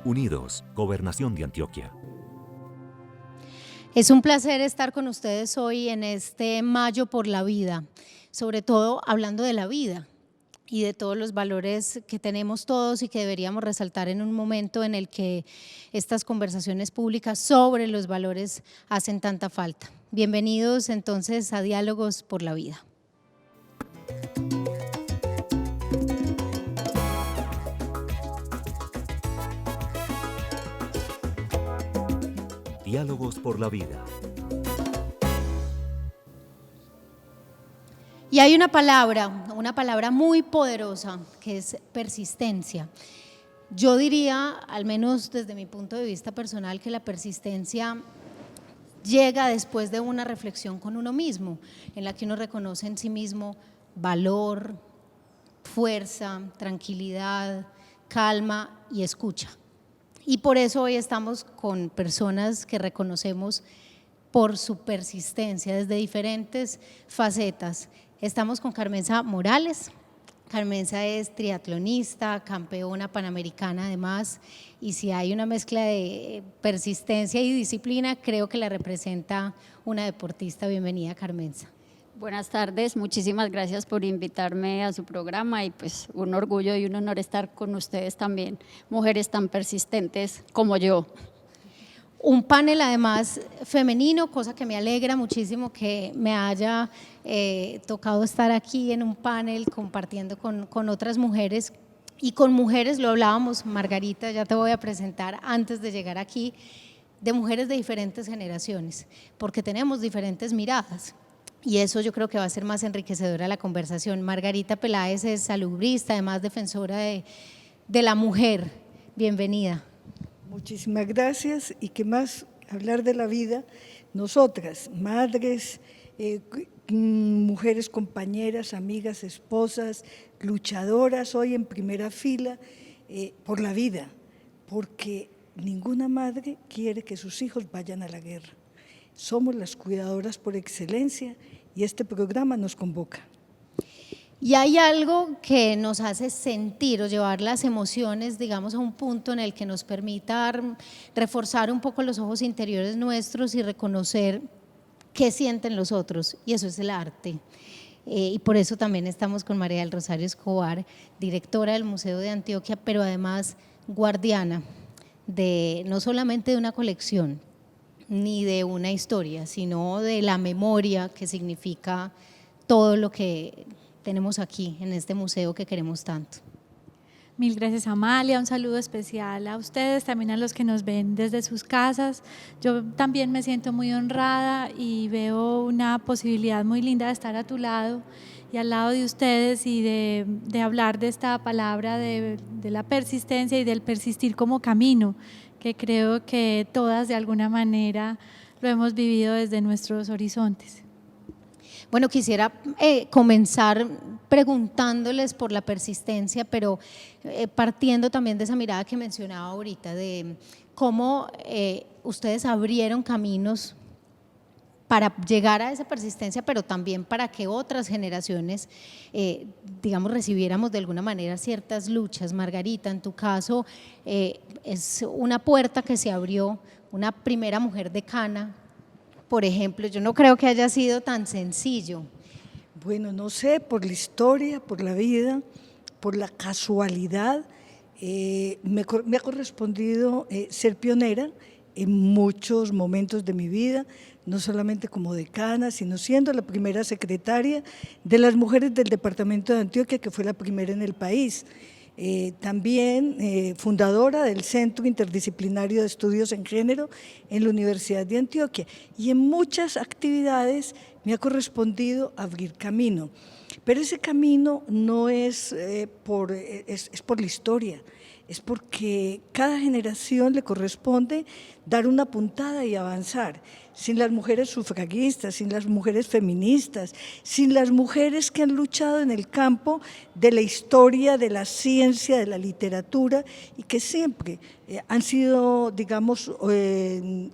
Unidos, Gobernación de Antioquia. Es un placer estar con ustedes hoy en este Mayo por la Vida, sobre todo hablando de la vida y de todos los valores que tenemos todos y que deberíamos resaltar en un momento en el que estas conversaciones públicas sobre los valores hacen tanta falta. Bienvenidos entonces a Diálogos por la Vida. Diálogos por la Vida. Y hay una palabra muy poderosa que es persistencia. Yo diría, al menos desde mi punto de vista personal, que la persistencia llega después de una reflexión con uno mismo, en la que uno reconoce en sí mismo valor, fuerza, tranquilidad, calma y escucha. Y por eso hoy estamos con personas que reconocemos por su persistencia desde diferentes facetas. Estamos con Carmenza Morales. Carmenza es triatlonista, campeona panamericana además, y si hay una mezcla de persistencia y disciplina, creo que la representa una deportista. Bienvenida, Carmenza. Buenas tardes, muchísimas gracias por invitarme a su programa y pues un orgullo y un honor estar con ustedes también, mujeres tan persistentes como yo. Un panel además femenino, cosa que me alegra muchísimo que me haya tocado estar aquí en un panel compartiendo con otras mujeres y con mujeres, lo hablábamos Margarita, ya te voy a presentar antes de llegar aquí, de mujeres de diferentes generaciones, porque tenemos diferentes miradas. Y eso yo creo que va a ser más enriquecedora la conversación. Margarita Peláez es salubrista, además defensora de la mujer. Bienvenida. Muchísimas gracias. Y qué más hablar de la vida. Nosotras, madres, mujeres compañeras, amigas, esposas, luchadoras, hoy en primera fila por la vida, porque ninguna madre quiere que sus hijos vayan a la guerra. Somos las cuidadoras por excelencia y este programa nos convoca. Y hay algo que nos hace sentir o llevar las emociones, digamos, a un punto en el que nos permita reforzar un poco los ojos interiores nuestros y reconocer qué sienten los otros, y eso es el arte. Y por eso también estamos con María del Rosario Escobar, directora del Museo de Antioquia, pero además guardiana de no solamente de una colección, ni de una historia, sino de la memoria que significa todo lo que tenemos aquí en este museo que queremos tanto. Mil gracias, Amalia, un saludo especial a ustedes, también a los que nos ven desde sus casas. Yo también me siento muy honrada y veo una posibilidad muy linda de estar a tu lado y al lado de ustedes y de hablar de esta palabra de la persistencia y del persistir como camino, que creo que todas de alguna manera lo hemos vivido desde nuestros horizontes. Bueno, quisiera comenzar preguntándoles por la persistencia, pero partiendo también de esa mirada que mencionaba ahorita, de cómo ustedes abrieron caminos para llegar a esa persistencia, pero también para que otras generaciones, digamos, recibiéramos de alguna manera ciertas luchas. Margarita, en tu caso, es una puerta que se abrió, una primera mujer decana, por ejemplo. Yo no creo que haya sido tan sencillo. Bueno, no sé, por la historia, por la vida, por la casualidad, me ha correspondido ser pionera en muchos momentos de mi vida, no solamente como decana, sino siendo la primera secretaria de las mujeres del departamento de Antioquia, que fue la primera en el país. También fundadora del Centro Interdisciplinario de Estudios en Género en la Universidad de Antioquia, y en muchas actividades me ha correspondido abrir camino, pero ese camino no es por la historia, es porque cada generación le corresponde dar una puntada y avanzar. Sin las mujeres sufragistas, sin las mujeres feministas, sin las mujeres que han luchado en el campo de la historia, de la ciencia, de la literatura y que siempre han sido, digamos,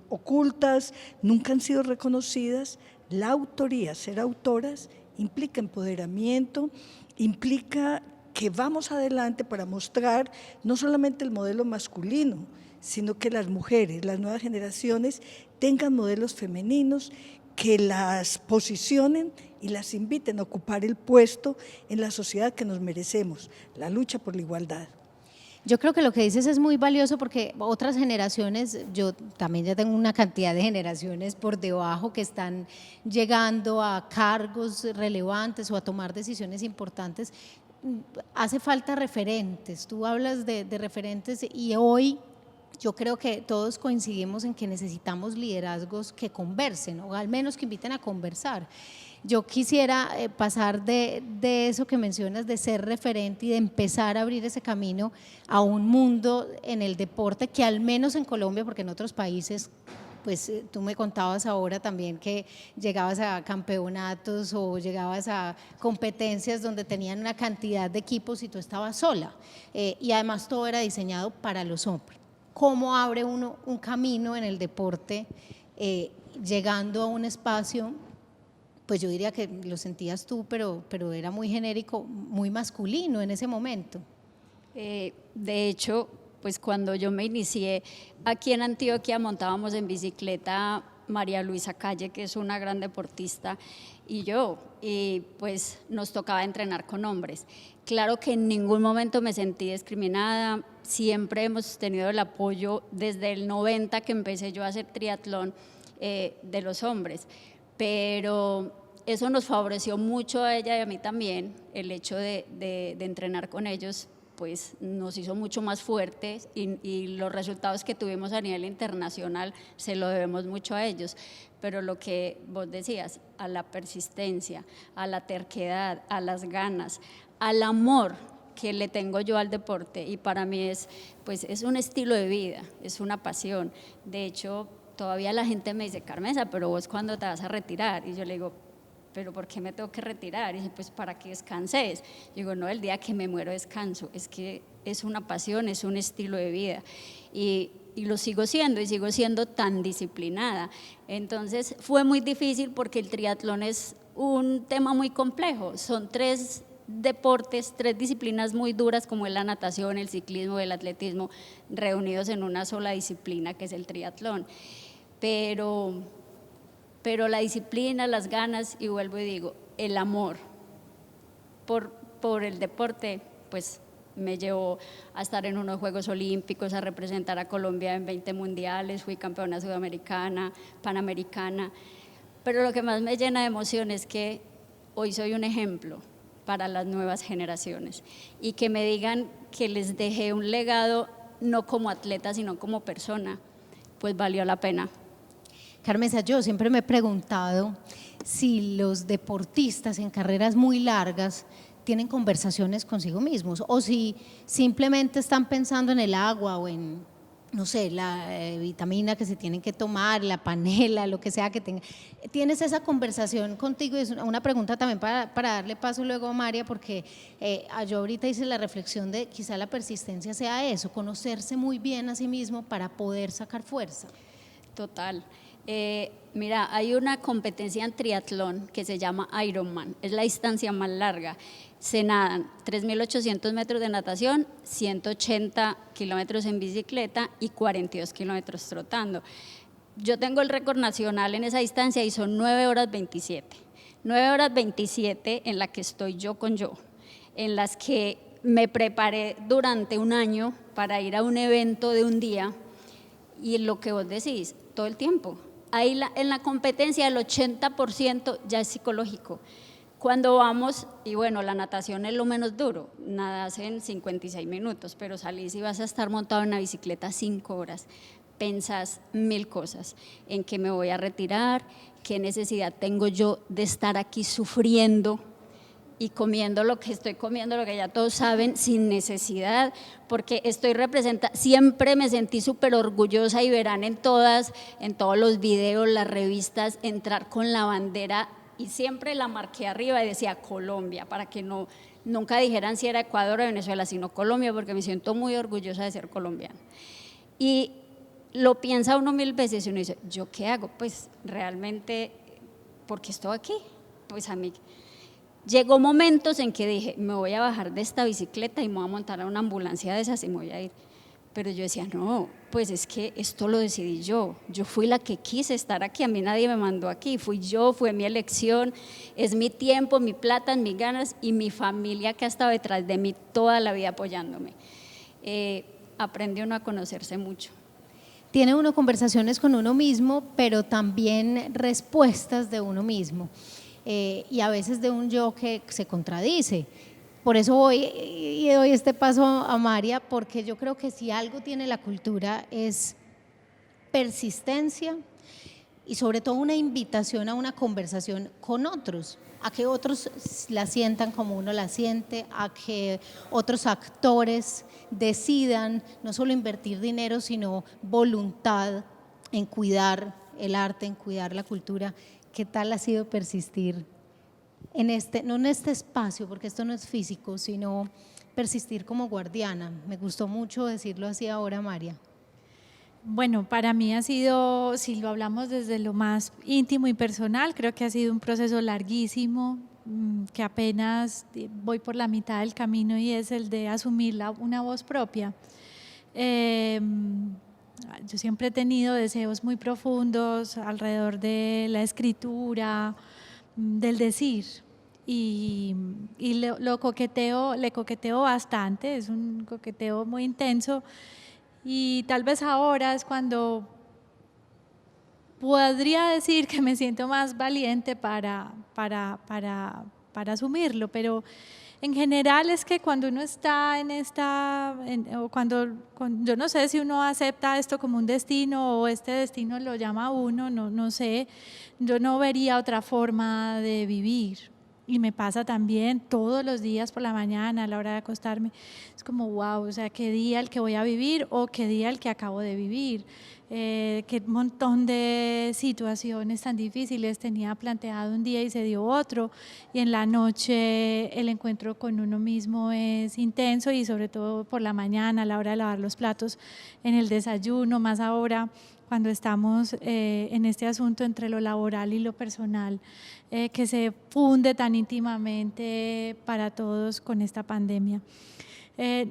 ocultas, nunca han sido reconocidas. La autoría, ser autoras, implica empoderamiento, implica que vamos adelante para mostrar no solamente el modelo masculino, sino que las mujeres, las nuevas generaciones tengan modelos femeninos que las posicionen y las inviten a ocupar el puesto en la sociedad que nos merecemos, la lucha por la igualdad. Yo creo que lo que dices es muy valioso porque otras generaciones, yo también ya tengo una cantidad de generaciones por debajo que están llegando a cargos relevantes o a tomar decisiones importantes. Hace falta referentes, tú hablas de referentes y hoy yo creo que todos coincidimos en que necesitamos liderazgos que conversen o al menos que inviten a conversar. Yo quisiera pasar de eso que mencionas, de ser referente y de empezar a abrir ese camino a un mundo en el deporte que al menos en Colombia, porque en otros países, pues tú me contabas ahora también que llegabas a campeonatos o llegabas a competencias donde tenían una cantidad de equipos y tú estabas sola y además todo era diseñado para los hombres. ¿Cómo abre uno un camino en el deporte llegando a un espacio? Pues yo diría que lo sentías tú, pero era muy genérico, muy masculino en ese momento. De hecho, pues cuando yo me inicié aquí en Antioquia montábamos en bicicleta María Luisa Calle, que es una gran deportista, y yo, y pues nos tocaba entrenar con hombres. Claro que en ningún momento me sentí discriminada, siempre hemos tenido el apoyo desde el 90 que empecé yo a hacer triatlón de los hombres, pero eso nos favoreció mucho a ella y a mí también, el hecho de entrenar con ellos, pues nos hizo mucho más fuertes y los resultados que tuvimos a nivel internacional se lo debemos mucho a ellos. Pero lo que vos decías, a la persistencia, a la terquedad, a las ganas, al amor que le tengo yo al deporte, y para mí es un estilo de vida, es una pasión. De hecho, todavía la gente me dice, Carmesa, pero vos ¿cuándo te vas a retirar? Y yo le digo, ¿pero por qué me tengo que retirar? Y dice, pues para que descanses. Yo digo, no, el día que me muero descanso, es que es una pasión, es un estilo de vida y lo sigo siendo y sigo siendo tan disciplinada. Entonces fue muy difícil porque el triatlón es un tema muy complejo, son 3 deportes, 3 disciplinas muy duras como es la natación, el ciclismo, el atletismo, reunidos en una sola disciplina que es el triatlón. Pero la disciplina, las ganas, y vuelvo y digo, el amor por el deporte, pues me llevó a estar en unos Juegos Olímpicos, a representar a Colombia en 20 mundiales, fui campeona sudamericana, panamericana, pero lo que más me llena de emoción es que hoy soy un ejemplo para las nuevas generaciones y que me digan que les dejé un legado no como atleta, sino como persona, pues valió la pena. Carmesa, yo siempre me he preguntado si los deportistas en carreras muy largas tienen conversaciones consigo mismos o si simplemente están pensando en el agua o en, no sé, la vitamina que se tienen que tomar, la panela, lo que sea que tengan. ¿Tienes esa conversación contigo? Es una pregunta también para darle paso luego a María, porque yo ahorita hice la reflexión de quizá la persistencia sea eso, conocerse muy bien a sí mismo para poder sacar fuerza. Total. Mira, hay una competencia en triatlón que se llama Ironman, es la distancia más larga. Se nadan 3.800 metros de natación, 180 kilómetros en bicicleta y 42 kilómetros trotando. Yo tengo el récord nacional en esa distancia y son 9 horas 27. 9 horas 27 en la que estoy yo con yo, en las que me preparé durante un año para ir a un evento de un día y lo que vos decís, todo el tiempo. Ahí en la competencia el 80% ya es psicológico. Cuando vamos, y bueno, la natación es lo menos duro, nadas en 56 minutos, pero salís y vas a estar montado en una bicicleta 5 horas. Pensás 1000 cosas, en qué me voy a retirar, qué necesidad tengo yo de estar aquí sufriendo, y comiendo lo que estoy comiendo, lo que ya todos saben, sin necesidad, porque siempre me sentí súper orgullosa y verán en todos los videos, las revistas, entrar con la bandera y siempre la marqué arriba y decía Colombia, para que nunca dijeran si era Ecuador o Venezuela, sino Colombia, porque me siento muy orgullosa de ser colombiana. Y lo piensa uno 1000 veces y uno dice, ¿yo qué hago? Pues realmente, ¿por qué estoy aquí? Pues a mí llegó momentos en que dije, me voy a bajar de esta bicicleta y me voy a montar a una ambulancia de esas y me voy a ir. Pero yo decía, no, pues es que esto lo decidí yo fui la que quise estar aquí, a mí nadie me mandó aquí, fue mi elección, es mi tiempo, mi plata, mis ganas y mi familia que ha estado detrás de mí toda la vida apoyándome. Aprende uno a conocerse mucho. Tiene uno conversaciones con uno mismo, pero también respuestas de uno mismo. Y a veces de un yo que se contradice. Por eso voy y doy este paso a María, porque yo creo que si algo tiene la cultura es persistencia y sobre todo una invitación a una conversación con otros, a que otros la sientan como uno la siente, a que otros actores decidan no solo invertir dinero, sino voluntad en cuidar el arte, en cuidar la cultura. ¿Qué tal ha sido persistir no en este espacio, porque esto no es físico, sino persistir como guardiana? Me gustó mucho decirlo así ahora, María. Bueno, para mí ha sido, si lo hablamos desde lo más íntimo y personal, creo que ha sido un proceso larguísimo, que apenas voy por la mitad del camino, y es el de asumir una voz propia. Yo siempre he tenido deseos muy profundos alrededor de la escritura, del decir, y le coqueteo bastante, es un coqueteo muy intenso, y tal vez ahora es cuando podría decir que me siento más valiente para asumirlo, pero en general es que cuando uno está yo no sé si uno acepta esto como un destino o este destino lo llama a uno, no sé, yo no vería otra forma de vivir. Y me pasa también todos los días por la mañana a la hora de acostarme, es como wow, o sea, qué día el que voy a vivir o qué día el que acabo de vivir. Qué montón de situaciones tan difíciles tenía planteado un día y se dio otro, y en la noche el encuentro con uno mismo es intenso, y sobre todo por la mañana a la hora de lavar los platos, en el desayuno, más ahora cuando estamos en este asunto entre lo laboral y lo personal, que se funde tan íntimamente para todos con esta pandemia.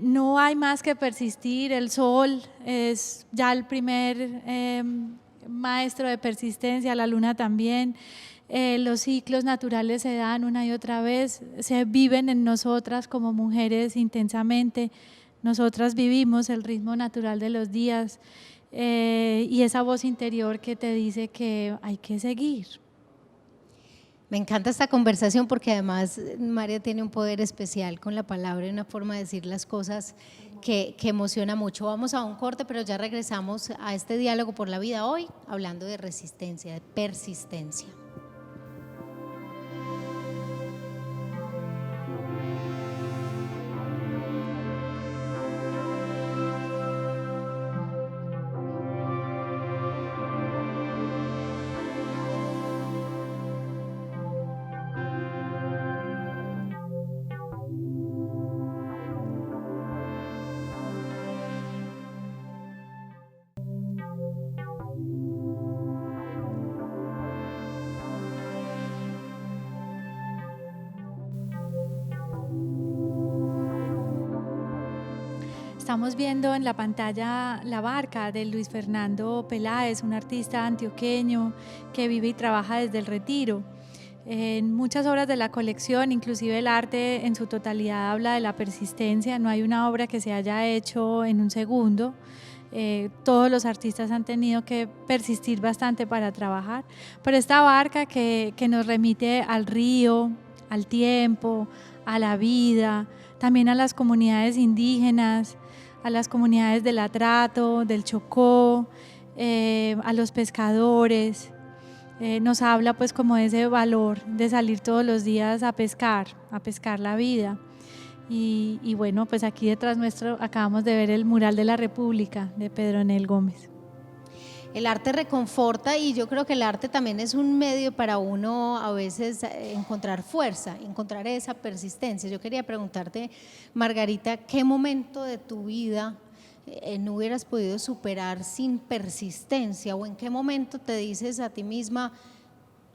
No hay más que persistir, el sol es ya el primer maestro de persistencia, la luna también, los ciclos naturales se dan una y otra vez, se viven en nosotras como mujeres intensamente, nosotras vivimos el ritmo natural de los días, y esa voz interior que te dice que hay que seguir. Me encanta esta conversación porque además María tiene un poder especial con la palabra y una forma de decir las cosas que emociona mucho. Vamos a un corte, pero ya regresamos a este diálogo por la vida hoy, hablando de resistencia, de persistencia. Estamos viendo en la pantalla La Barca de Luis Fernando Peláez, un artista antioqueño que vive y trabaja desde el Retiro. En muchas obras de la colección, inclusive el arte en su totalidad habla de la persistencia, no hay una obra que se haya hecho en un segundo. Todos los artistas han tenido que persistir bastante para trabajar, pero esta barca que nos remite al río, al tiempo, a la vida, también a las comunidades indígenas, a las comunidades del Atrato, del Chocó, a los pescadores. nos habla pues como de ese valor de salir todos los días a pescar la vida. Y bueno, pues aquí detrás nuestro acabamos de ver el mural de la República de Pedronel Gómez. El arte reconforta y yo creo que el arte también es un medio para uno a veces encontrar fuerza, encontrar esa persistencia. Yo quería preguntarte, Margarita, ¿qué momento de tu vida no hubieras podido superar sin persistencia? ¿O en qué momento te dices a ti misma,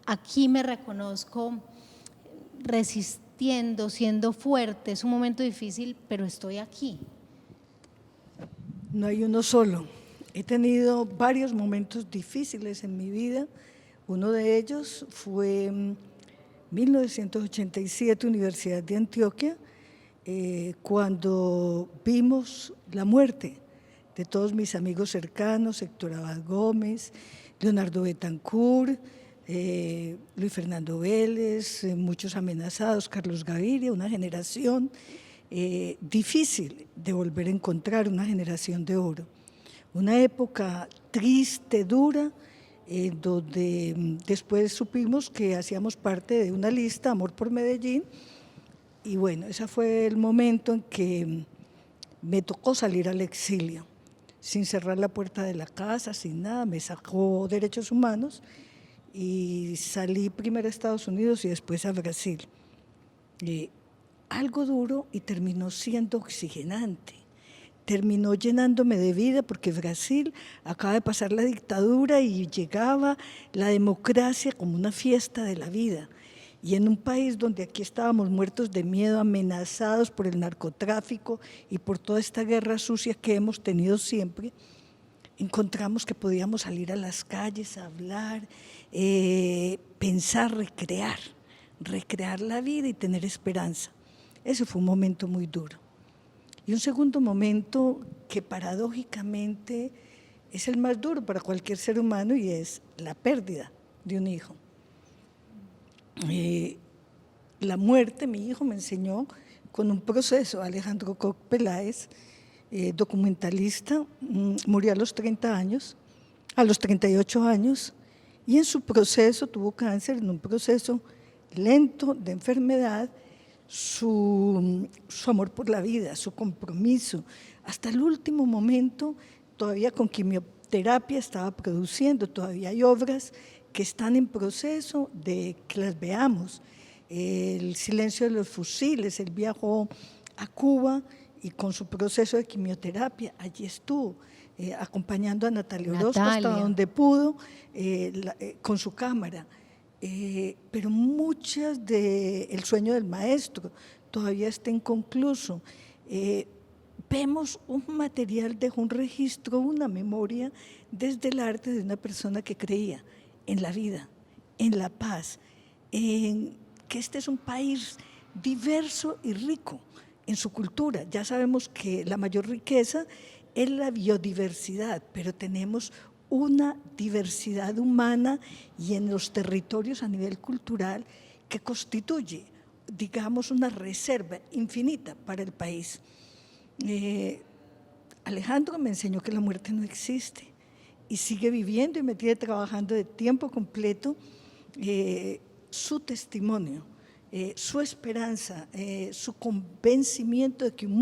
aquí me reconozco resistiendo, siendo fuerte, es un momento difícil, pero estoy aquí? No hay uno solo. He tenido varios momentos difíciles en mi vida. Uno de ellos fue en 1987, Universidad de Antioquia, cuando vimos la muerte de todos mis amigos cercanos, Héctor Abad Gómez, Leonardo Betancourt, Luis Fernando Vélez, muchos amenazados, Carlos Gaviria, una generación difícil de volver a encontrar, una generación de oro. Una época triste, dura, donde después supimos que hacíamos parte de una lista, Amor por Medellín, y bueno, ese fue el momento en que me tocó salir al exilio, sin cerrar la puerta de la casa, sin nada, me sacó Derechos Humanos y salí primero a Estados Unidos y después a Brasil. Algo duro y terminó siendo oxigenante. Terminó llenándome de vida porque Brasil acaba de pasar la dictadura y llegaba la democracia como una fiesta de la vida. Y en un país donde aquí estábamos muertos de miedo, amenazados por el narcotráfico y por toda esta guerra sucia que hemos tenido siempre, encontramos que podíamos salir a las calles, a hablar, pensar, recrear la vida y tener esperanza. Ese fue un momento muy duro. Y un segundo momento que paradójicamente es el más duro para cualquier ser humano y es la pérdida de un hijo. La muerte, mi hijo me enseñó con un proceso. Alejandro Koch Peláez, documentalista, murió a los 30 años, a los 38 años, y en su proceso tuvo cáncer, en un proceso lento de enfermedad. Su amor por la vida, su compromiso, hasta el último momento, todavía con quimioterapia estaba produciendo, todavía hay obras que están en proceso de que las veamos. El silencio de los fusiles, él viajó a Cuba y con su proceso de quimioterapia, allí estuvo, acompañando a Natalia Orozco hasta donde pudo, con su cámara. Pero muchas El sueño del maestro todavía está inconcluso. Vemos un material, dejó un registro, una memoria desde el arte de una persona que creía en la vida, en la paz, en que este es un país diverso y rico en su cultura. Ya sabemos que la mayor riqueza es la biodiversidad, pero tenemos una diversidad humana y en los territorios a nivel cultural que constituye, digamos, una reserva infinita para el país. Alejandro me enseñó que la muerte no existe y sigue viviendo y me tiene trabajando de tiempo completo. Su testimonio, su esperanza, su convencimiento de que un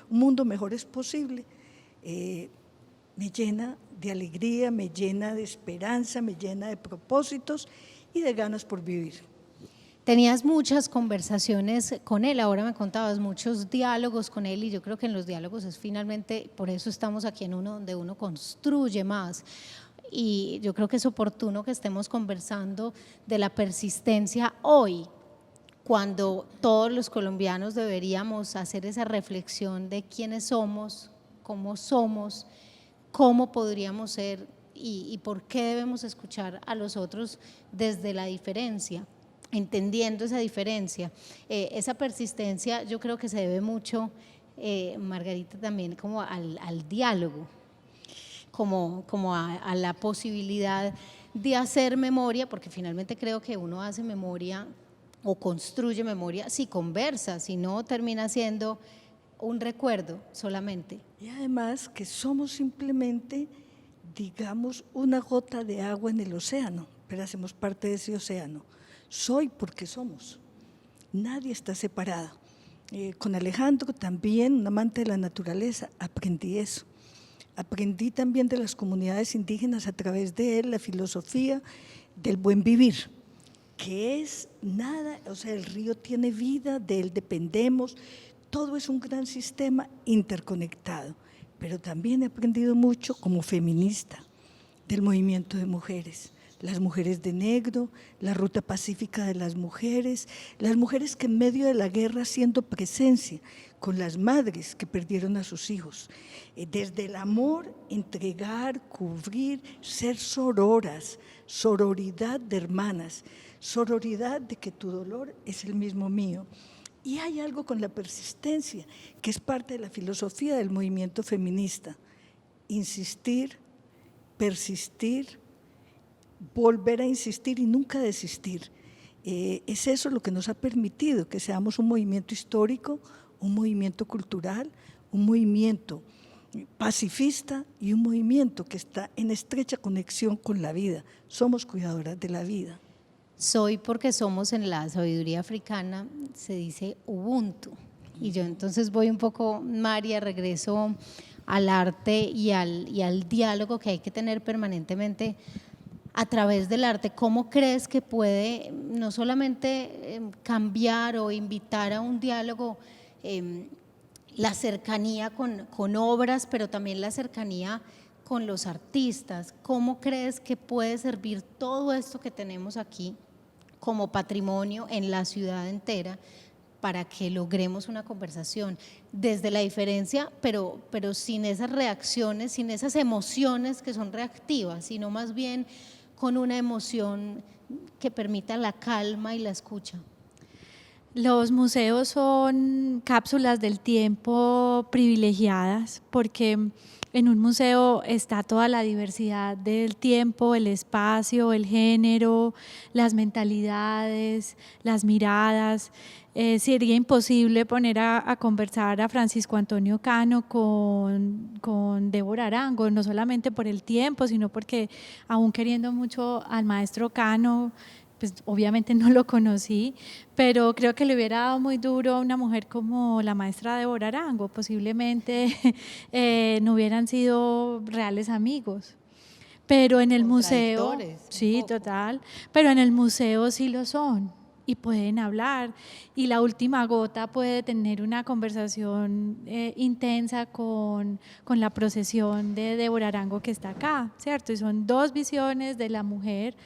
mundo mejor es posible, me llena de alegría, me llena de esperanza, me llena de propósitos y de ganas por vivir. Tenías muchas conversaciones con él, ahora me contabas muchos diálogos con él y yo creo que en los diálogos es finalmente, por eso estamos aquí en uno donde uno construye más. Y yo creo que es oportuno que estemos conversando de la persistencia hoy, cuando todos los colombianos deberíamos hacer esa reflexión de quiénes somos, cómo podríamos ser y por qué debemos escuchar a los otros desde la diferencia, entendiendo esa diferencia. Esa persistencia yo creo que se debe mucho, Margarita, también como al diálogo, como a la posibilidad de hacer memoria, porque finalmente creo que uno hace memoria o construye memoria si conversa, si no termina siendo un recuerdo solamente. Y además que somos simplemente, digamos, una gota de agua en el océano, pero hacemos parte de ese océano. Soy porque somos. Nadie está separado. Con Alejandro también, un amante de la naturaleza, aprendí eso. Aprendí también de las comunidades indígenas a través de él la filosofía del buen vivir, que es nada, o sea, el río tiene vida, de él dependemos, todo es un gran sistema interconectado. Pero también he aprendido mucho como feminista del movimiento de mujeres, las mujeres de negro, la ruta pacífica de las mujeres que en medio de la guerra haciendo presencia con las madres que perdieron a sus hijos, desde el amor, entregar, cubrir, ser sororas, sororidad de hermanas, sororidad de que tu dolor es el mismo mío. Y hay algo con la persistencia, que es parte de la filosofía del movimiento feminista: insistir, persistir, volver a insistir y nunca desistir. Es eso lo que nos ha permitido que seamos un movimiento histórico, un movimiento cultural, un movimiento pacifista y un movimiento que está en estrecha conexión con la vida. Somos cuidadoras de la vida. Soy porque somos, en la sabiduría africana se dice Ubuntu, y yo entonces voy un poco, María, regreso al arte y al diálogo que hay que tener permanentemente a través del arte. ¿Cómo crees que puede no solamente cambiar o invitar a un diálogo, la cercanía con obras, pero también la cercanía con los artistas? ¿Cómo crees que puede servir todo esto que tenemos aquí como patrimonio en la ciudad entera para que logremos una conversación desde la diferencia, pero sin esas reacciones, sin esas emociones que son reactivas, sino más bien con una emoción que permita la calma y la escucha? Los museos son cápsulas del tiempo privilegiadas, porque en un museo está toda la diversidad del tiempo, el espacio, el género, las mentalidades, las miradas. Sería imposible poner a conversar a Francisco Antonio Cano con Débora Arango, no solamente por el tiempo, sino porque aún queriendo mucho al maestro Cano, pues obviamente no lo conocí, pero creo que le hubiera dado muy duro a una mujer como la maestra Débora Arango. Posiblemente no hubieran sido reales amigos. Pero en el museo, sí, total, pero en el museo sí lo son y pueden hablar, y la última gota puede tener una conversación intensa con la procesión de Débora Arango que está acá, ¿cierto? Y son dos visiones de la mujer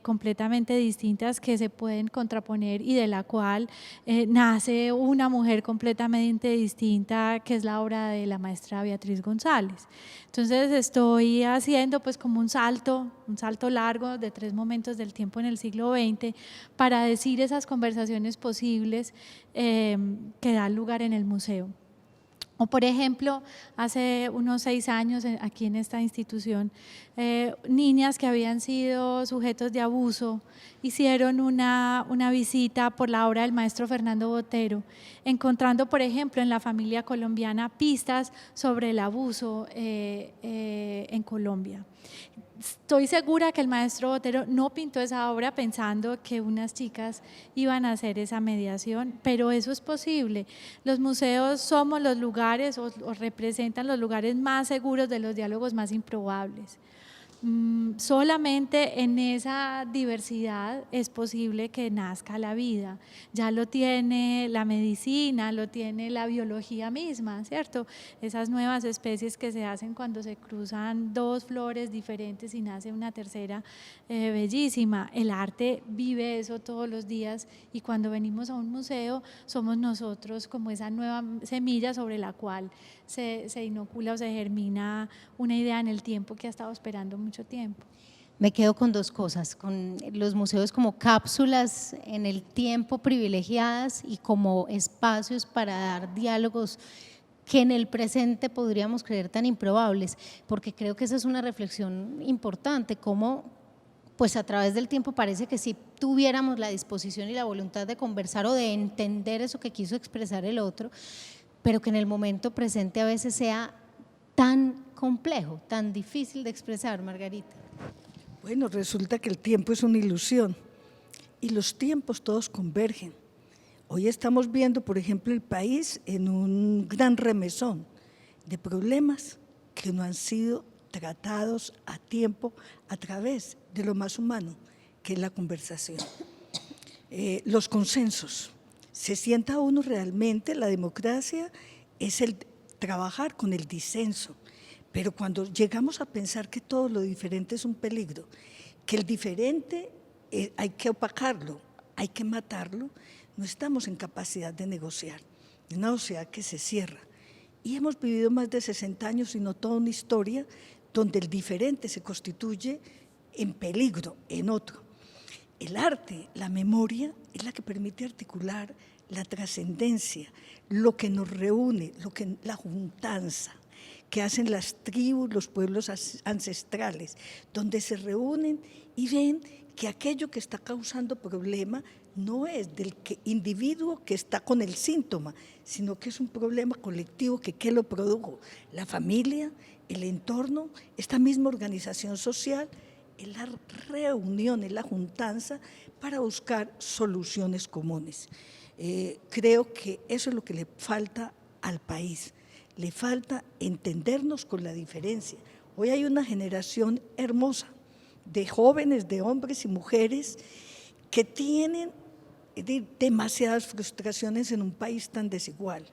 completamente distintas que se pueden contraponer, y de la cual nace una mujer completamente distinta, que es la obra de la maestra Beatriz González. Entonces estoy haciendo pues como un salto largo de 3 momentos del tiempo en el siglo XX para decir esas conversaciones posibles que dan lugar en el museo. O por ejemplo, hace unos 6 años aquí en esta institución, niñas que habían sido sujetos de abuso hicieron una visita por la obra del maestro Fernando Botero, encontrando por ejemplo en la familia colombiana pistas sobre el abuso en Colombia. Estoy segura que el maestro Botero no pintó esa obra pensando que unas chicas iban a hacer esa mediación, pero eso es posible. Los museos somos los lugares o representan los lugares más seguros de los diálogos más improbables. Solamente en esa diversidad es posible que nazca la vida. Ya lo tiene la medicina, lo tiene la biología misma, ¿cierto? Esas nuevas especies que se hacen cuando se cruzan 2 flores diferentes y nace una tercera bellísima. El arte vive eso todos los días, y cuando venimos a un museo somos nosotros como esa nueva semilla sobre la cual se inocula o se germina una idea en el tiempo que ha estado esperando mucho tiempo. Me quedo con 2 cosas, con los museos como cápsulas en el tiempo privilegiadas y como espacios para dar diálogos que en el presente podríamos creer tan improbables, porque creo que esa es una reflexión importante, cómo pues a través del tiempo parece que si tuviéramos la disposición y la voluntad de conversar o de entender eso que quiso expresar el otro, pero que en el momento presente a veces sea tan complejo, tan difícil de expresar, Margarita. Bueno, resulta que el tiempo es una ilusión y los tiempos todos convergen. Hoy estamos viendo, por ejemplo, el país en un gran remesón de problemas que no han sido tratados a tiempo a través de lo más humano, que es la conversación. Los consensos. Se sienta uno realmente, la democracia es el trabajar con el disenso, pero cuando llegamos a pensar que todo lo diferente es un peligro, que el diferente hay que opacarlo, hay que matarlo, no estamos en capacidad de negociar, una sociedad que se cierra. Y hemos vivido más de 60 años, sino toda una historia donde el diferente se constituye en peligro, en otro. El arte, la memoria, es la que permite articular la trascendencia, lo que nos reúne, la juntanza que hacen las tribus, los pueblos ancestrales, donde se reúnen y ven que aquello que está causando problema no es del individuo que está con el síntoma, sino que es un problema colectivo que lo produjo, la familia, el entorno, esta misma organización social, es la reunión, es la juntanza para buscar soluciones comunes. Creo que eso es lo que le falta al país, le falta entendernos con la diferencia. Hoy hay una generación hermosa de jóvenes, de hombres y mujeres que tienen demasiadas frustraciones en un país tan desigual,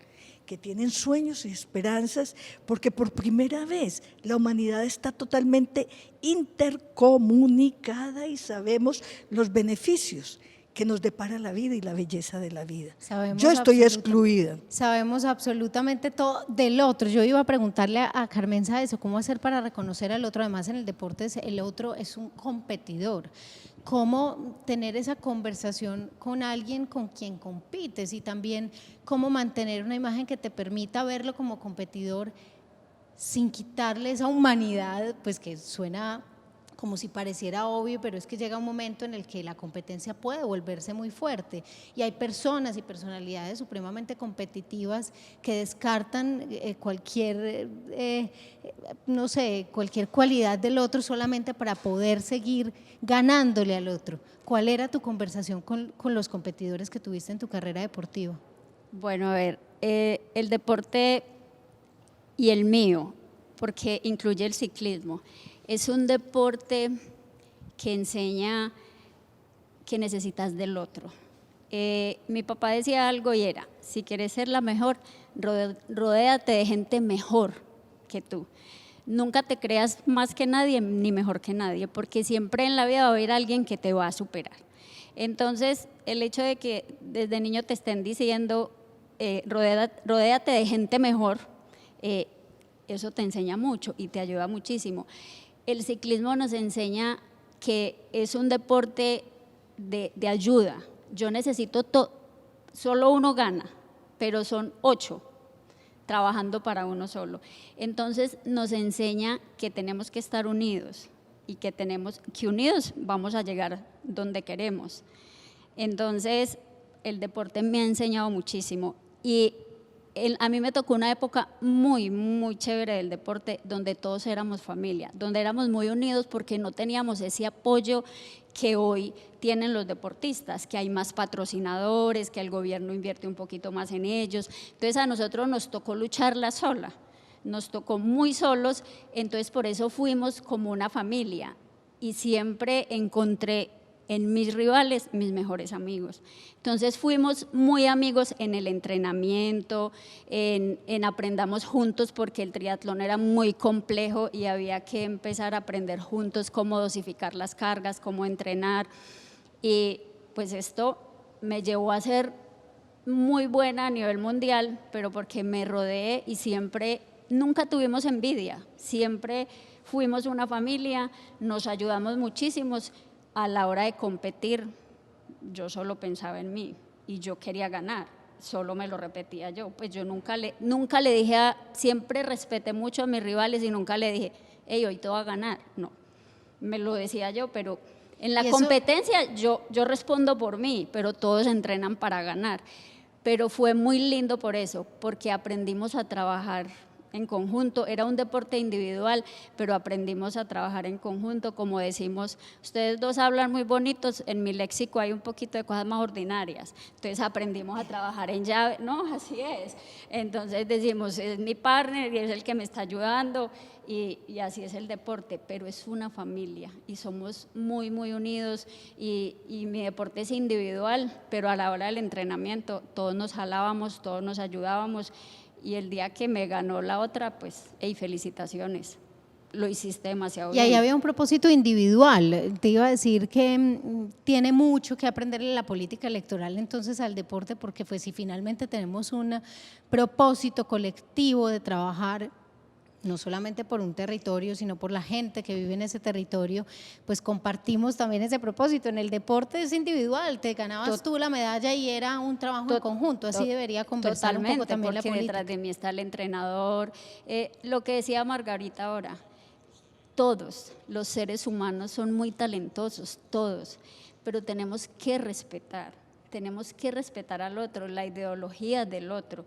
que tienen sueños y esperanzas, porque por primera vez la humanidad está totalmente intercomunicada y sabemos los beneficios que nos depara la vida y la belleza de la vida. Yo estoy excluida. Sabemos absolutamente todo del otro. Yo iba a preguntarle a Carmenza eso, ¿cómo hacer para reconocer al otro? Además, en el deporte el otro es un competidor. ¿Cómo tener esa conversación con alguien con quien compites? Y también cómo mantener una imagen que te permita verlo como competidor sin quitarle esa humanidad, pues que suena como si pareciera obvio, pero es que llega un momento en el que la competencia puede volverse muy fuerte y hay personas y personalidades supremamente competitivas que descartan cualquier cualidad del otro solamente para poder seguir ganándole al otro. ¿Cuál era tu conversación con los competidores que tuviste en tu carrera deportiva? Bueno, a ver, el deporte y el mío, porque incluye el ciclismo, es un deporte que enseña que necesitas del otro. Mi papá decía algo y era, si quieres ser la mejor, rodéate de gente mejor que tú. Nunca te creas más que nadie ni mejor que nadie, porque siempre en la vida va a haber alguien que te va a superar. Entonces, el hecho de que desde niño te estén diciendo, rodéate de gente mejor, eso te enseña mucho y te ayuda muchísimo. El ciclismo nos enseña que es un deporte de ayuda. Yo necesito, solo uno gana, pero son 8 trabajando para uno solo. Entonces nos enseña que tenemos que estar unidos y que unidos vamos a llegar donde queremos. Entonces el deporte me ha enseñado muchísimo y a mí me tocó una época muy, muy chévere del deporte donde todos éramos familia, donde éramos muy unidos porque no teníamos ese apoyo que hoy tienen los deportistas, que hay más patrocinadores, que el gobierno invierte un poquito más en ellos. Entonces a nosotros nos tocó lucharla sola, nos tocó muy solos, entonces por eso fuimos como una familia y siempre encontré en mis rivales, mis mejores amigos. Entonces fuimos muy amigos en el entrenamiento, en aprendamos juntos porque el triatlón era muy complejo y había que empezar a aprender juntos cómo dosificar las cargas, cómo entrenar. Y pues esto me llevó a ser muy buena a nivel mundial, pero porque me rodeé y siempre, nunca tuvimos envidia, siempre fuimos una familia, nos ayudamos muchísimos. A la hora de competir, yo solo pensaba en mí y yo quería ganar, solo me lo repetía yo. Pues yo nunca le dije, siempre respeté mucho a mis rivales y nunca le dije, hey, hoy te voy a ganar. No, me lo decía yo, pero en la competencia yo respondo por mí, pero todos entrenan para ganar. Pero fue muy lindo por eso, porque aprendimos a trabajar en conjunto, era un deporte individual, pero aprendimos a trabajar en conjunto, como decimos, ustedes dos hablan muy bonitos, en mi léxico hay un poquito de cosas más ordinarias, entonces aprendimos a trabajar en llave, no, así es, entonces decimos, es mi partner y es el que me está ayudando, y así es el deporte, pero es una familia y somos muy, muy unidos y mi deporte es individual, pero a la hora del entrenamiento todos nos jalábamos, todos nos ayudábamos y el día que me ganó la otra, pues, hey, felicitaciones, lo hiciste demasiado bien. Y ahí había un propósito individual. Te iba a decir que tiene mucho que aprenderle la política electoral entonces al deporte, porque pues si finalmente tenemos un propósito colectivo de trabajar no solamente por un territorio, sino por la gente que vive en ese territorio, pues compartimos también ese propósito. En el deporte es individual, te ganabas tú la medalla y era un trabajo en conjunto, así debería conversar un poco también la política. Porque detrás de mí está el entrenador, lo que decía Margarita ahora, todos los seres humanos son muy talentosos, todos, pero tenemos que respetar al otro, la ideología del otro,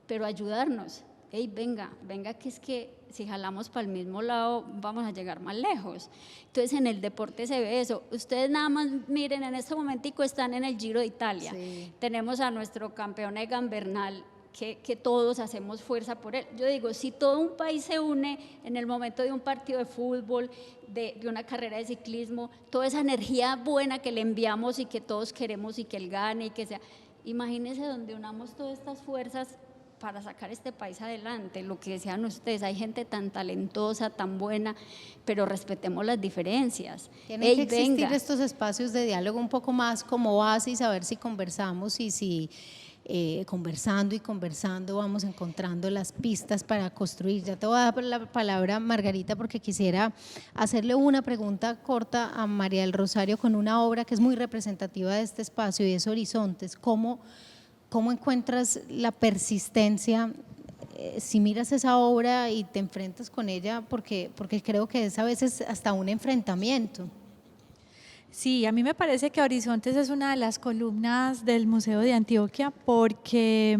pero ayudarnos. Hey, venga, que es que si jalamos para el mismo lado vamos a llegar más lejos. Entonces en el deporte se ve eso. Ustedes nada más miren, en este momentico están en el Giro de Italia. Sí. Tenemos a nuestro campeón Egan Bernal, que todos hacemos fuerza por él. Yo digo, si todo un país se une en el momento de un partido de fútbol, de una carrera de ciclismo, toda esa energía buena que le enviamos y que todos queremos y que él gane y que sea, imagínense donde unamos todas estas fuerzas para sacar este país adelante. Lo que decían ustedes, hay gente tan talentosa, tan buena, pero respetemos las diferencias. Tienen que existir estos espacios de diálogo un poco más como base y saber si conversamos y si conversando vamos encontrando las pistas para construir. Ya te voy a dar la palabra, Margarita, porque quisiera hacerle una pregunta corta a María del Rosario con una obra que es muy representativa de este espacio y es Horizontes. ¿Cómo encuentras la persistencia si miras esa obra y te enfrentas con ella? Porque creo que es a veces hasta un enfrentamiento. Sí, a mí me parece que Horizontes es una de las columnas del Museo de Antioquia porque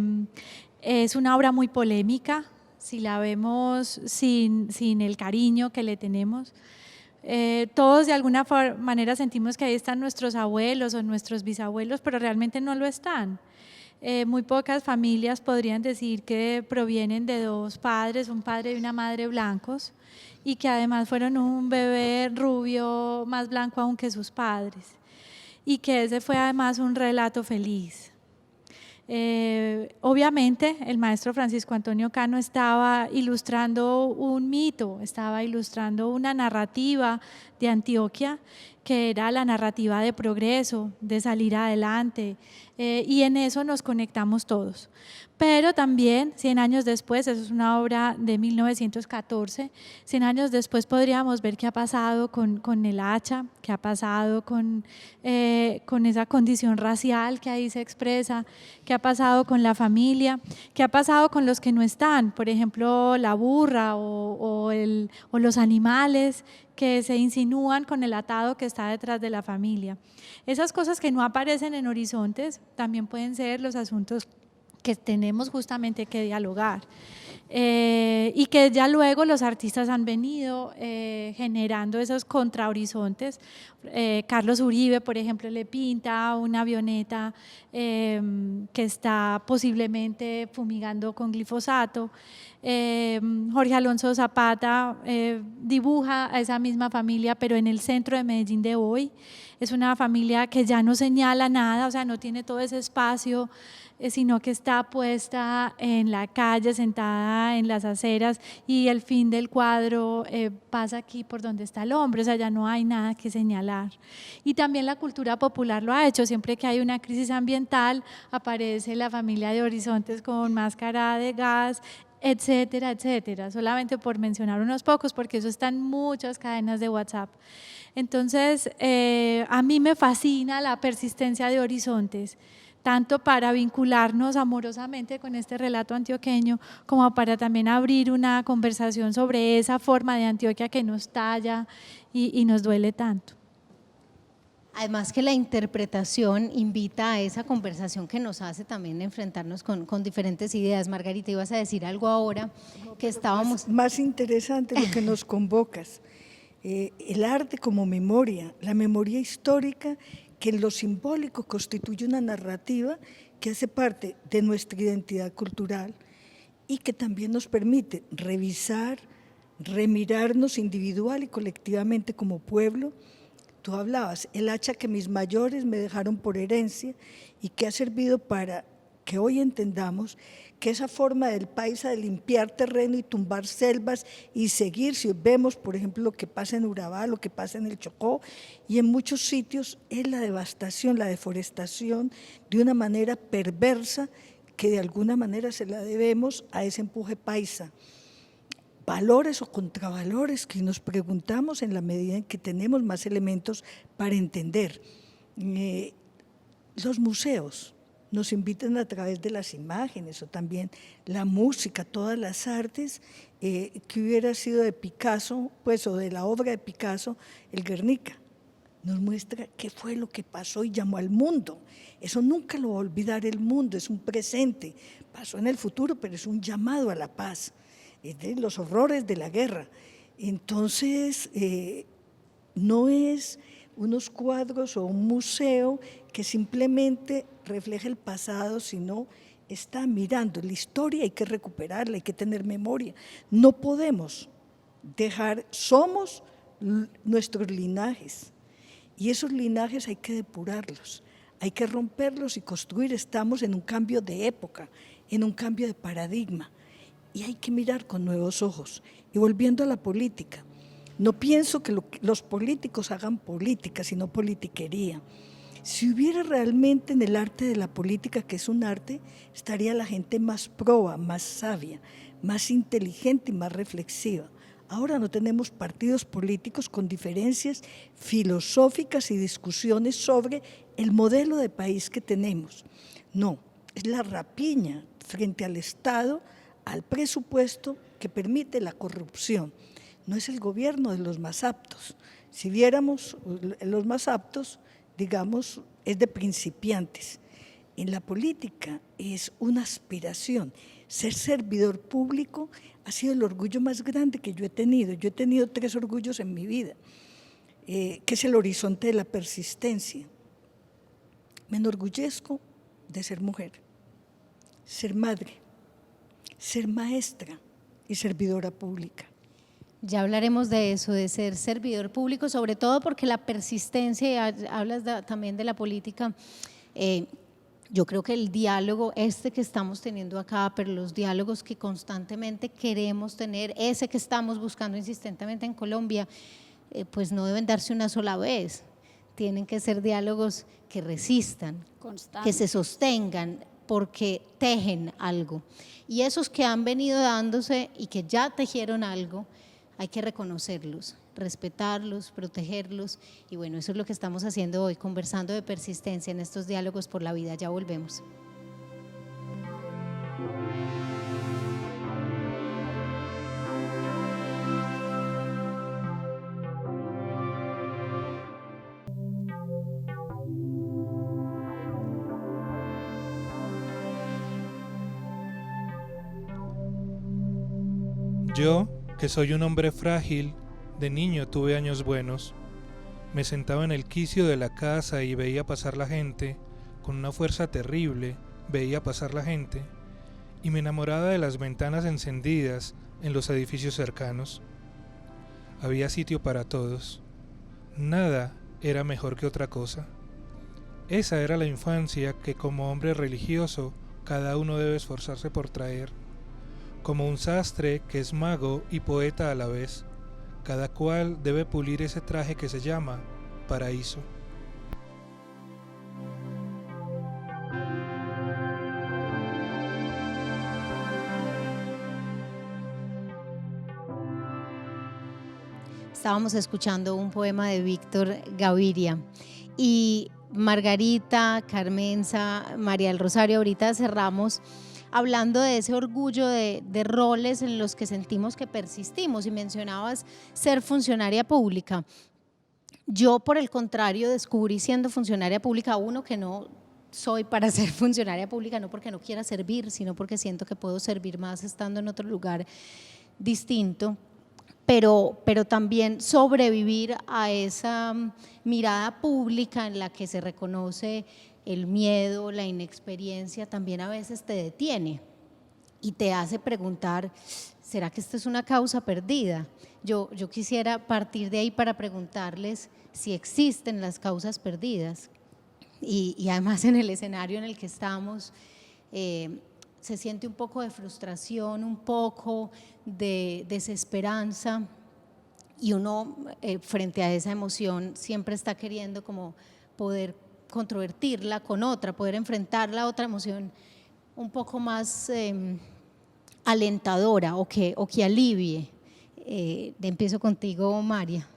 es una obra muy polémica, si la vemos sin el cariño que le tenemos. Todos de alguna manera sentimos que ahí están nuestros abuelos o nuestros bisabuelos, pero realmente no lo están. Muy pocas familias podrían decir que provienen de dos padres, un padre y una madre blancos, y que además fueron un bebé rubio más blanco aún que sus padres, y que ese fue además un relato feliz. Obviamente el maestro Francisco Antonio Cano estaba ilustrando un mito, estaba ilustrando una narrativa de Antioquia que era la narrativa de progreso, de salir adelante, y en eso nos conectamos todos. Pero también 100 años después, eso es una obra de 1914, 100 años después podríamos ver qué ha pasado con el hacha, qué ha pasado con esa condición racial que ahí se expresa, qué ha pasado con la familia, qué ha pasado con los que no están, por ejemplo la burra o los animales que se insinúan con el atado que está detrás de la familia. Esas cosas que no aparecen en Horizontes también pueden ser los asuntos que tenemos justamente que dialogar y que ya luego los artistas han venido generando esos contrahorizontes. Carlos Uribe, por ejemplo, le pinta una avioneta que está posiblemente fumigando con glifosato. Jorge Alonso Zapata dibuja a esa misma familia, pero en el centro de Medellín de hoy. Es una familia que ya no señala nada, o sea, no tiene todo ese espacio, sino que está puesta en la calle, sentada en las aceras, y el fin del cuadro pasa aquí por donde está el hombre, o sea, ya no hay nada que señalar. Y también la cultura popular lo ha hecho, siempre que hay una crisis ambiental aparece la familia de Horizontes con máscara de gas, etcétera, etcétera, solamente por mencionar unos pocos, porque eso está en muchas cadenas de WhatsApp. Entonces, a mí me fascina la persistencia de Horizontes, tanto para vincularnos amorosamente con este relato antioqueño, como para también abrir una conversación sobre esa forma de Antioquia que nos talla y nos duele tanto. Además que la interpretación invita a esa conversación que nos hace también enfrentarnos con diferentes ideas. Margarita, ibas a decir algo ahora que estábamos… Más interesante lo que nos convocas, el arte como memoria, la memoria histórica que en lo simbólico constituye una narrativa que hace parte de nuestra identidad cultural y que también nos permite revisar, remirarnos individual y colectivamente como pueblo. Tú hablabas, el hacha que mis mayores me dejaron por herencia y que ha servido para que hoy entendamos que esa forma del paisa de limpiar terreno y tumbar selvas y seguir, si vemos por ejemplo lo que pasa en Urabá, lo que pasa en el Chocó y en muchos sitios, es la devastación, la deforestación de una manera perversa que de alguna manera se la debemos a ese empuje paisa. Valores o contravalores que nos preguntamos en la medida en que tenemos más elementos para entender. Los museos nos invitan a través de las imágenes o también la música, todas las artes, que hubiera sido de Picasso, pues, o de la obra de Picasso, el Guernica. Nos muestra qué fue lo que pasó y llamó al mundo. Eso nunca lo va a olvidar el mundo, es un presente. Pasó en el futuro, pero es un llamado a la paz, es de los horrores de la guerra. Entonces, no es unos cuadros o un museo que simplemente refleja el pasado, sino está mirando la historia, hay que recuperarla, hay que tener memoria. No podemos dejar, somos nuestros linajes y esos linajes hay que depurarlos, hay que romperlos y construir. Estamos en un cambio de época, en un cambio de paradigma y hay que mirar con nuevos ojos. Y volviendo a la política, no pienso que los políticos hagan política, sino politiquería. Si hubiera realmente en el arte de la política, que es un arte, estaría la gente más proba, más sabia, más inteligente y más reflexiva. Ahora no tenemos partidos políticos con diferencias filosóficas y discusiones sobre el modelo de país que tenemos. No, es la rapiña frente al Estado, al presupuesto que permite la corrupción. No es el gobierno de los más aptos. Si viéramos los más aptos, digamos, es de principiantes. En la política es una aspiración. Ser servidor público ha sido el orgullo más grande que yo he tenido. Yo he tenido 3 orgullos en mi vida, que es el horizonte de la persistencia. Me enorgullezco de ser mujer, ser madre, ser maestra y servidora pública. Ya hablaremos de eso, de ser servidor público, sobre todo porque la persistencia, y hablas también de la política, yo creo que el diálogo que estamos teniendo acá, pero los diálogos que constantemente queremos tener, ese que estamos buscando insistentemente en Colombia, pues no deben darse una sola vez, tienen que ser diálogos que resistan, que se sostengan, porque tejen algo. Y esos que han venido dándose y que ya tejieron algo, hay que reconocerlos, respetarlos, protegerlos y bueno, eso es lo que estamos haciendo hoy, conversando de persistencia en estos diálogos por la vida. Ya volvemos. Yo, que soy un hombre frágil, de niño tuve años buenos. Me sentaba en el quicio de la casa y veía pasar la gente, con una fuerza terrible, veía pasar la gente, y me enamoraba de las ventanas encendidas en los edificios cercanos. Había sitio para todos. Nada era mejor que otra cosa. Esa era la infancia que como hombre religioso cada uno debe esforzarse por traer. Como un sastre que es mago y poeta a la vez, cada cual debe pulir ese traje que se llama paraíso. Estábamos escuchando un poema de Víctor Gaviria y Margarita, Carmenza, María del Rosario, ahorita cerramos hablando de ese orgullo de roles en los que sentimos que persistimos y mencionabas ser funcionaria pública. Yo, por el contrario, descubrí siendo funcionaria pública, uno, que no soy para ser funcionaria pública, no porque no quiera servir, sino porque siento que puedo servir más estando en otro lugar distinto, pero también sobrevivir a esa mirada pública en la que se reconoce el miedo, la inexperiencia, también a veces te detiene y te hace preguntar, ¿será que esta es una causa perdida? Yo quisiera partir de ahí para preguntarles si existen las causas perdidas y además en el escenario en el que estamos se siente un poco de frustración, un poco de desesperanza y uno frente a esa emoción siempre está queriendo como poder controvertirla con otra, poder enfrentar la otra emoción un poco más alentadora o que alivie. Empiezo contigo, María.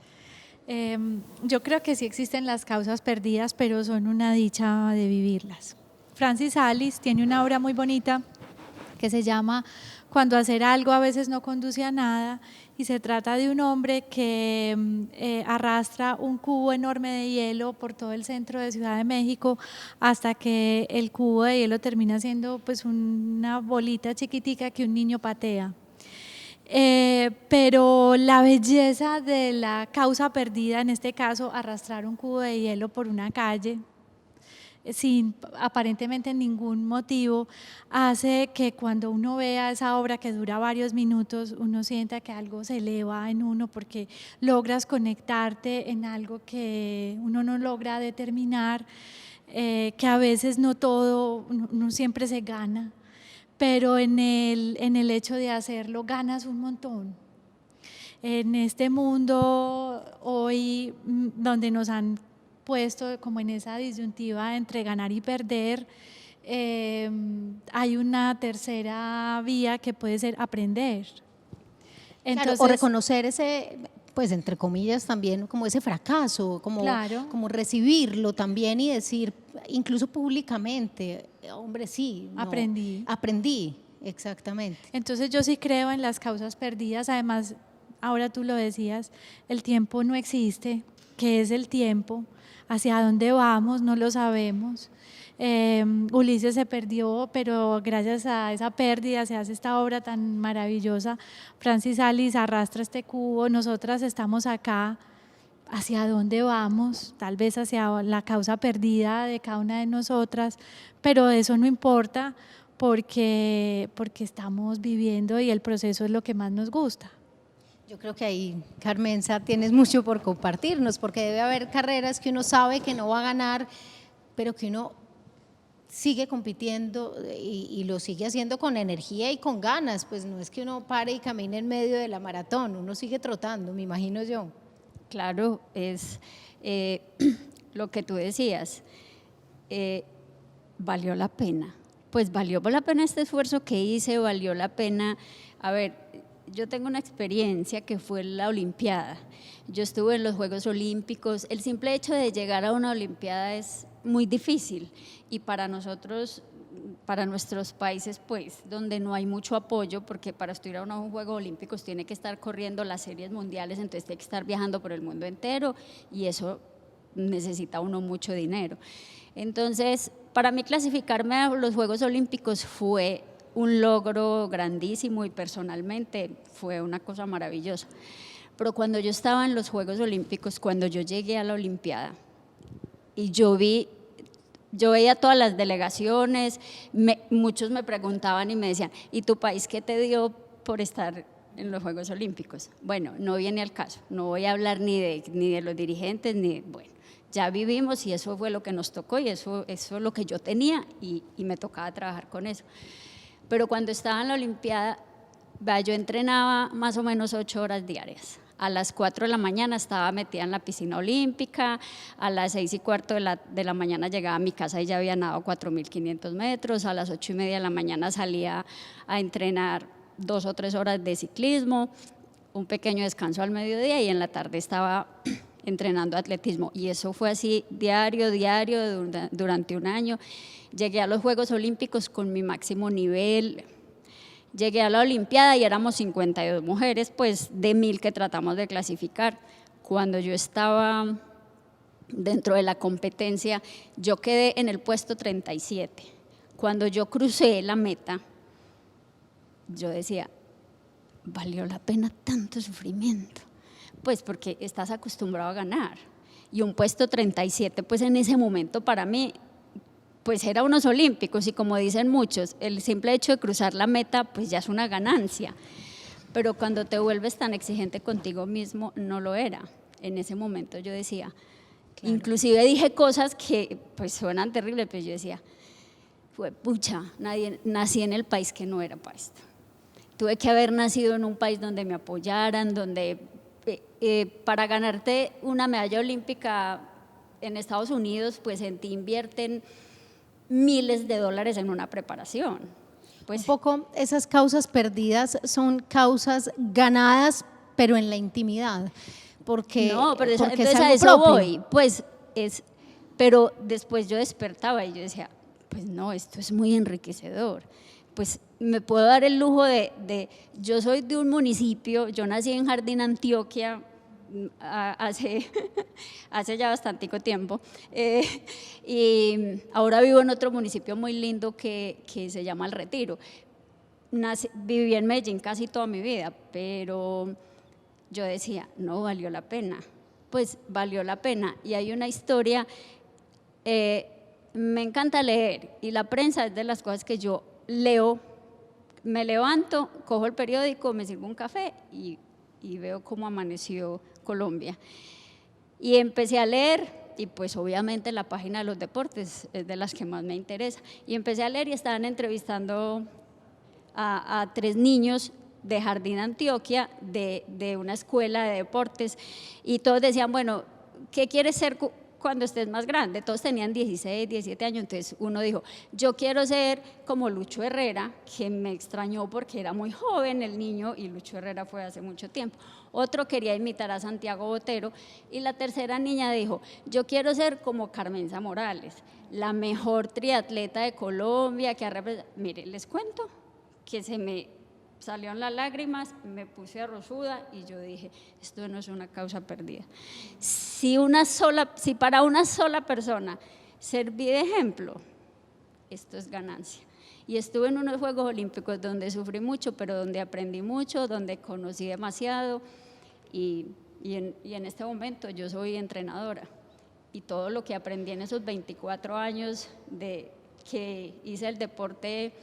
Yo creo que sí existen las causas perdidas, pero son una dicha de vivirlas. Francis Alice tiene una obra muy bonita que se llama Cuando hacer algo a veces no conduce a nada, y se trata de un hombre que arrastra un cubo enorme de hielo por todo el centro de Ciudad de México hasta que el cubo de hielo termina siendo pues una bolita chiquitica que un niño patea. Pero la belleza de la causa perdida, en este caso arrastrar un cubo de hielo por una calle sin aparentemente ningún motivo, hace que cuando uno vea esa obra que dura varios minutos, uno sienta que algo se eleva en uno porque logras conectarte en algo que uno no logra determinar, que a veces no todo, no siempre se gana, pero en el hecho de hacerlo ganas un montón. En este mundo hoy donde nos han puesto como en esa disyuntiva entre ganar y perder, hay una tercera vía que puede ser aprender. Entonces, claro, o reconocer ese, pues entre comillas también, como ese fracaso, como, claro, como recibirlo también y decir, incluso públicamente, hombre, sí, no, aprendí, exactamente. Entonces yo sí creo en las causas perdidas. Además, ahora tú lo decías, el tiempo no existe. ¿Qué es el tiempo? ¿Hacia dónde vamos? No lo sabemos. Ulises se perdió, pero gracias a esa pérdida se hace esta obra tan maravillosa. Francis Alice arrastra este cubo, nosotras estamos acá. ¿Hacia dónde vamos? Tal vez hacia la causa perdida de cada una de nosotras, pero eso no importa porque estamos viviendo y el proceso es lo que más nos gusta. Yo creo que ahí, Carmenza, tienes mucho por compartirnos, porque debe haber carreras que uno sabe que no va a ganar, pero que uno sigue compitiendo y lo sigue haciendo con energía y con ganas, pues no es que uno pare y camine en medio de la maratón, uno sigue trotando, me imagino yo. Claro, es lo que tú decías, valió la pena, pues valió la pena este esfuerzo que hice, valió la pena, a ver, yo tengo una experiencia que fue la Olimpiada. Yo estuve en los Juegos Olímpicos. El simple hecho de llegar a una Olimpiada es muy difícil y para nosotros, para nuestros países, pues, donde no hay mucho apoyo, porque para estudiar a unos Juegos Olímpicos tiene que estar corriendo las series mundiales, entonces tiene que estar viajando por el mundo entero y eso necesita uno mucho dinero. Entonces, para mí clasificarme a los Juegos Olímpicos fue un logro grandísimo y personalmente fue una cosa maravillosa. Pero cuando yo estaba en los Juegos Olímpicos, cuando yo llegué a la Olimpiada y yo veía todas las delegaciones, muchos me preguntaban y me decían, ¿y tu país qué te dio por estar en los Juegos Olímpicos? Bueno, no viene al caso, no voy a hablar ni de los dirigentes, bueno, ya vivimos y eso fue lo que nos tocó y eso es lo que yo tenía y me tocaba trabajar con eso. Pero cuando estaba en la Olimpiada, yo entrenaba más o menos 8 horas diarias. A las 4 de la mañana estaba metida en la piscina olímpica, a las 6:15 de la mañana llegaba a mi casa y ya había nadado 4.500 metros, a las 8:30 de la mañana salía a entrenar 2 o 3 horas de ciclismo, un pequeño descanso al mediodía y en la tarde estaba entrenando atletismo. Y eso fue así diario, durante un año. Llegué a los Juegos Olímpicos con mi máximo nivel, llegué a la Olimpiada y éramos 52 mujeres, pues de 1.000 que tratamos de clasificar. Cuando yo estaba dentro de la competencia, yo quedé en el puesto 37. Cuando yo crucé la meta, yo decía, ¿valió la pena tanto sufrimiento? Pues porque estás acostumbrado a ganar. Y un puesto 37, pues en ese momento para mí, pues era unos olímpicos, y como dicen muchos, el simple hecho de cruzar la meta, pues ya es una ganancia. Pero cuando te vuelves tan exigente contigo mismo, no lo era. En ese momento yo decía, claro. Inclusive dije cosas que pues suenan terribles, pero yo decía, pucha, nací en el país que no era para esto. Tuve que haber nacido en un país donde me apoyaran, donde para ganarte una medalla olímpica en Estados Unidos, pues en ti invierten miles de dólares en una preparación. Pues, un poco esas causas perdidas son causas ganadas, pero en la intimidad, porque no, pero porque entonces es a algo eso propio. voy, pues pero después yo despertaba y yo decía, pues no, esto es muy enriquecedor. Pues me puedo dar el lujo yo soy de un municipio, yo nací en Jardín, Antioquia, hace ya bastantico tiempo, y ahora vivo en otro municipio muy lindo que se llama El Retiro. Viví en Medellín casi toda mi vida, pero yo decía, no valió la pena. Pues valió la pena. Y hay una historia, me encanta leer, y la prensa es de las cosas que yo leo. Me levanto, cojo el periódico, me sirvo un café y veo cómo amaneció Colombia. Y empecé a leer, y pues obviamente la página de los deportes es de las que más me interesa. Y empecé a leer y estaban entrevistando a 3 niños de Jardín, Antioquia, de una escuela de deportes, y todos decían, bueno, ¿qué quieres ser cuando estés más grande? Todos tenían 16, 17 años, entonces uno dijo, yo quiero ser como Lucho Herrera, que me extrañó porque era muy joven el niño, y Lucho Herrera fue hace mucho tiempo. Otro quería imitar a Santiago Botero, y la tercera niña dijo, yo quiero ser como Carmenza Morales, la mejor triatleta de Colombia, que ha representado. Mire, les cuento que se me salieron las lágrimas, me puse arrozuda y yo dije, esto no es una causa perdida. Si para una sola persona serví de ejemplo, esto es ganancia. Y estuve en unos Juegos Olímpicos donde sufrí mucho, pero donde aprendí mucho, donde conocí demasiado, y en este momento yo soy entrenadora, y todo lo que aprendí en esos 24 años que hice el deporte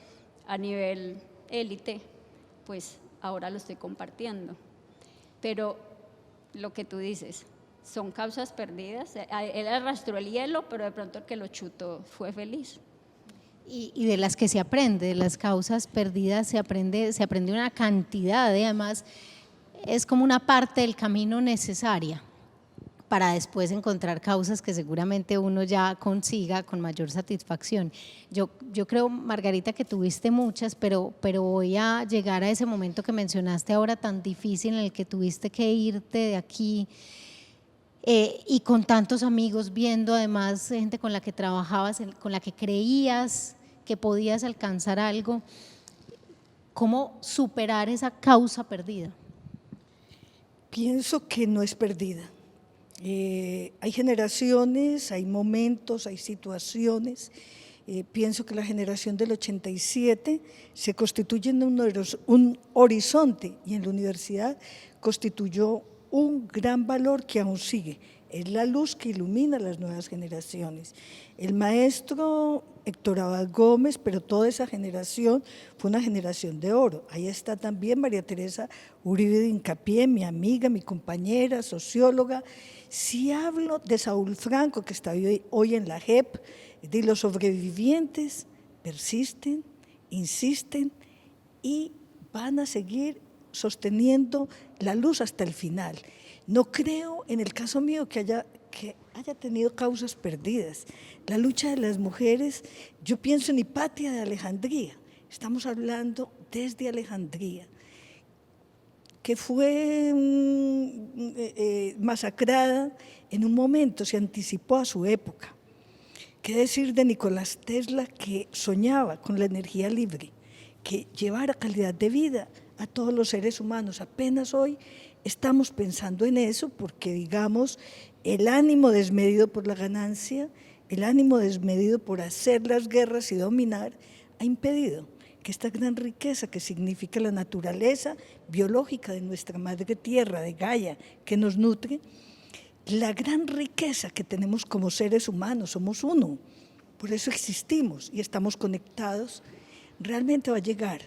a nivel élite, pues ahora lo estoy compartiendo. Pero lo que tú dices, son causas perdidas. Él arrastró el hielo, pero de pronto el que lo chutó fue feliz. Y de las que se aprende, de las causas perdidas se aprende una cantidad, y además es como una parte del camino necesaria para después encontrar causas que seguramente uno ya consiga con mayor satisfacción. Yo creo, Margarita, que tuviste muchas, pero voy a llegar a ese momento que mencionaste ahora tan difícil, en el que tuviste que irte de aquí, y con tantos amigos, viendo además gente con la que trabajabas, con la que creías que podías alcanzar algo. ¿Cómo superar esa causa perdida? Pienso que no es perdida. Hay generaciones, hay momentos, hay situaciones. Pienso que la generación del 87 se constituye en un horizonte, y en la universidad constituyó un gran valor que aún sigue. Es la luz que ilumina a las nuevas generaciones. El maestro Héctor Abad Gómez, pero toda esa generación fue una generación de oro. Ahí está también María Teresa Uribe de Hincapié, mi amiga, mi compañera, socióloga. Si hablo de Saúl Franco, que está hoy en la JEP, de los sobrevivientes, persisten, insisten y van a seguir sosteniendo la luz hasta el final. No creo, en el caso mío, que haya tenido causas perdidas. La lucha de las mujeres, yo pienso en Hipatia de Alejandría, estamos hablando desde Alejandría, que fue masacrada en un momento, se anticipó a su época. ¿Qué decir de Nicolás Tesla, que soñaba con la energía libre, que llevara calidad de vida a todos los seres humanos? Apenas hoy estamos pensando en eso porque, digamos, el ánimo desmedido por la ganancia, el ánimo desmedido por hacer las guerras y dominar, ha impedido que esta gran riqueza que significa la naturaleza biológica de nuestra madre tierra, de Gaia, que nos nutre, la gran riqueza que tenemos como seres humanos, somos uno, por eso existimos y estamos conectados, realmente va a llegar.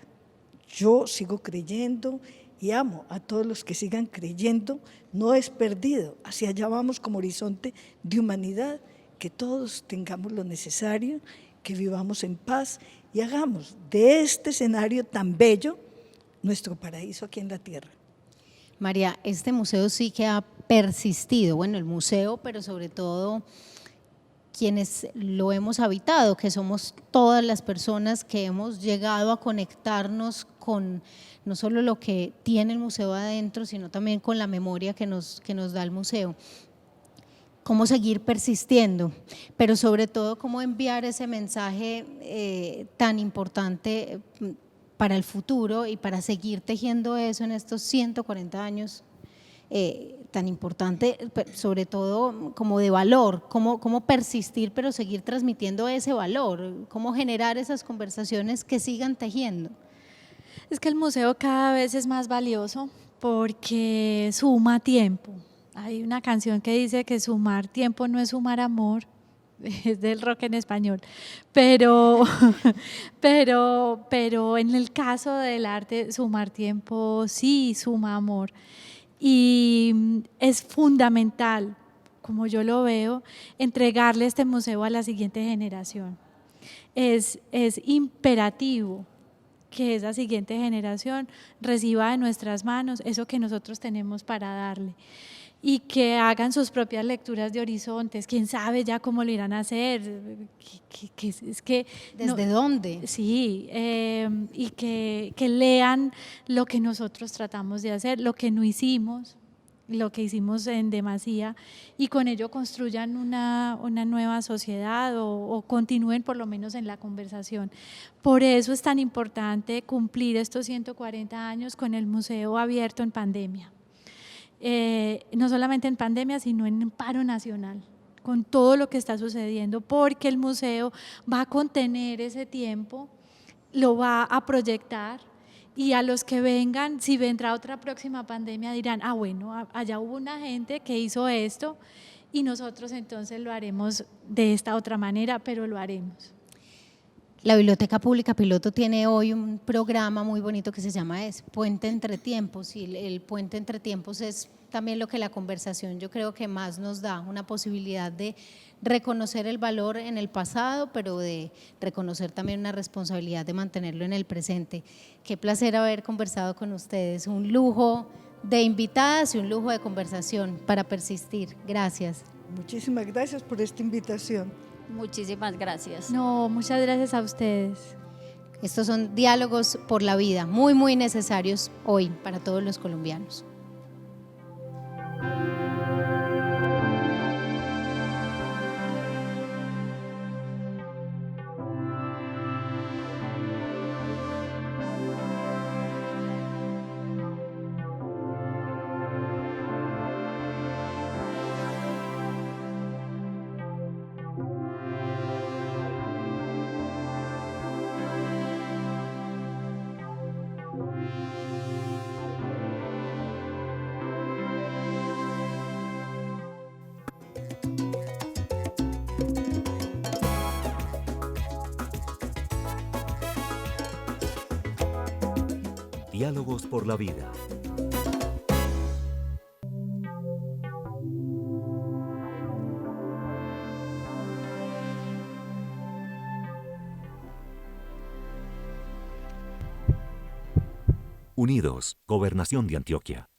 Yo sigo creyendo y amo a todos los que sigan creyendo, no es perdido, hacia allá vamos como horizonte de humanidad, que todos tengamos lo necesario, que vivamos en paz y hagamos de este escenario tan bello nuestro paraíso aquí en la tierra. María, este museo sí que ha persistido, bueno, el museo, pero sobre todo quienes lo hemos habitado, que somos todas las personas que hemos llegado a conectarnos con no solo lo que tiene el museo adentro, sino también con la memoria que nos da el museo. Cómo seguir persistiendo, pero sobre todo cómo enviar ese mensaje tan importante para el futuro y para seguir tejiendo eso en estos 140 años tan importante, sobre todo como de valor, cómo persistir pero seguir transmitiendo ese valor, cómo generar esas conversaciones que sigan tejiendo. Es que el museo cada vez es más valioso porque suma tiempo. Hay una canción que dice que sumar tiempo no es sumar amor, es del rock en español, pero en el caso del arte sumar tiempo sí suma amor y es fundamental, como yo lo veo, entregarle este museo a la siguiente generación. Es imperativo que esa siguiente generación reciba de nuestras manos eso que nosotros tenemos para darle y que hagan sus propias lecturas de horizontes, quién sabe ya cómo lo irán a hacer, ¿Desde dónde? Sí, y que lean lo que nosotros tratamos de hacer, lo que no hicimos, lo que hicimos en demasía, y con ello construyan una nueva sociedad o continúen por lo menos en la conversación. Por eso es tan importante cumplir estos 140 años con el museo abierto en pandemia. No solamente en pandemia, sino en paro nacional, con todo lo que está sucediendo, porque el museo va a contener ese tiempo, lo va a proyectar y a los que vengan, si vendrá otra próxima pandemia, dirán, bueno, allá hubo una gente que hizo esto y nosotros entonces lo haremos de esta otra manera, pero lo haremos. La Biblioteca Pública Piloto tiene hoy un programa muy bonito que se llama Puente entre Tiempos, y el puente entre tiempos es también lo que la conversación yo creo que más nos da, una posibilidad de reconocer el valor en el pasado, pero de reconocer también una responsabilidad de mantenerlo en el presente. Qué placer haber conversado con ustedes, un lujo de invitadas y un lujo de conversación para persistir. Gracias. Muchísimas gracias por esta invitación. Muchísimas gracias. No, muchas gracias a ustedes. Estos son diálogos por la vida, muy, muy necesarios hoy para todos los colombianos. Diálogos por la vida. Unidos, Gobernación de Antioquia.